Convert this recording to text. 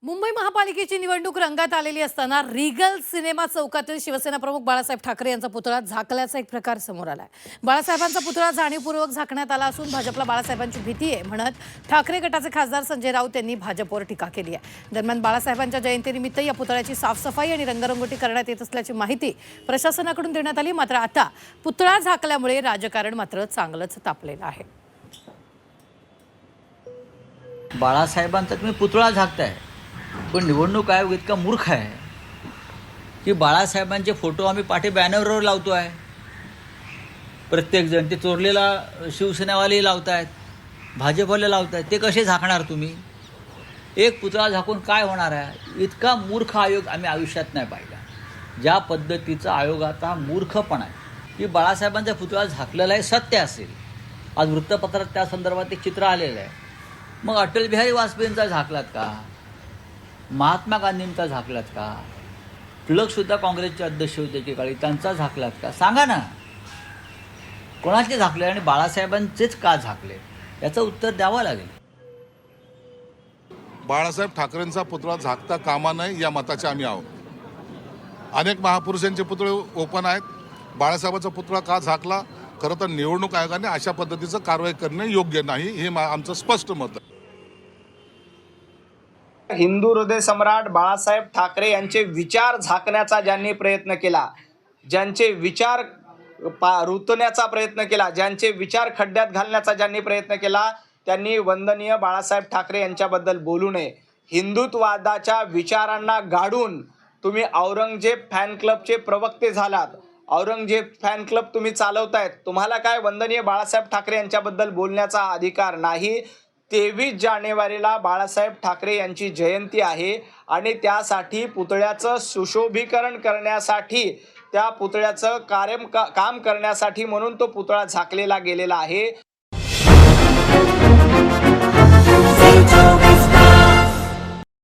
मुंबई महापालिकेची निवडणूक रंगात आलेली असताना रिगल सिनेमा चौकातील शिवसेना प्रमुख बाळासाहेब ठाकरे यांचा पुतळा झाकल्याचा एक प्रकार समोर आलाय। बाळासाहेबांचा पुतळा जाणीवपूर्वक झाकण्यात आला असून भाजपला बाळासाहेबांची भीती आहे म्हणत ठाकरे गटाचे खासदार संजय राऊत यांनी भाजपवर टीका केली आहे। दरम्यान बाळासाहेबांच्या जयंतीनिमित्त या पुतळ्याची साफसफाई आणि रंगरंगोटी करण्यात येत असल्याची माहिती प्रशासनाकडून देण्यात आली। मात्र आता पुतळा झाकल्यामुळे राजकारण मात्र चांगलंच तापलेलं आहे। बाळासाहेबांचा तुम्ही पुतळा झाकताय, पण निवडणूक आयोग इतका मूर्ख आहे की बाळासाहेबांचे फोटो आम्ही पाठी बॅनरवर लावतो आहे। प्रत्येकजण ते चोरलेला शिवसेनावाले लावत आहेत, भाजपवाले लावत आहेत, ते कसे झाकणार तुम्ही? एक पुतळा झाकून काय होणार आहे? इतका मूर्ख आयोग आम्ही आयुष्यात नाही पाहिला। ज्या पद्धतीचा आयोगाचा मूर्खपणा आहे की बाळासाहेबांचा पुतळा झाकलेला आहे सत्य असेल, आज वृत्तपत्रात त्या संदर्भात एक चित्र आलेलं आहे, मग अटल बिहारी वाजपेयींचा झाकलात का? महात्मा गांधींचा झाकलात का? टिळकसुद्धा काँग्रेसचे अध्यक्ष होते एकेकाळी, त्यांचा झाकलात का? सांगा ना, कोणाचे झाकले आणि बाळासाहेबांचेच का झाकले? याचं उत्तर द्यावं लागेल। बाळासाहेब ठाकरेंचा पुतळा झाकता कामा नये या मताचे आम्ही आहोत। अनेक महापुरुषांचे पुतळे ओपन आहेत, बाळासाहेबांचा पुतळा का झाकला? खरं तर निवडणूक आयोगाने अशा पद्धतीचं कारवाई करणे योग्य नाही, हे आमचं स्पष्ट मत आहे। हिंदू हृदय सम्राट बाळासाहेब ठाकरे यांचे विचार झाकण्याचा ज्यांनी प्रयत्न केला, ज्यांचे विचार रुतण्याचा प्रयत्न केला, ज्यांचे विचार खड्ड्यात घालण्याचा ज्यांनी प्रयत्न केला, त्यांनी वंदनीय बाळासाहेब ठाकरे यांच्याबद्दल बोलू नये। हिंदुत्ववादाच्या विचारांना गाडून तुम्ही औरंगजेब फॅन क्लबचे प्रवक्ते झालात, औरंगजेब फॅन क्लब तुम्ही चालवतायत, तुम्हाला काय वंदनीय बाळासाहेब ठाकरे यांच्याबद्दल बोलण्याचा अधिकार नाही? 23 जानेवारीला बाळासाहेब ठाकरे यांची जयंती आहे आणि त्यासाठी पुतळ्याचं सुशोभीकरण करण्यासाठी, त्या पुतळ्याचं काम करण्यासाठी म्हणून तो पुतळा झाकलेला गेलेला आहे।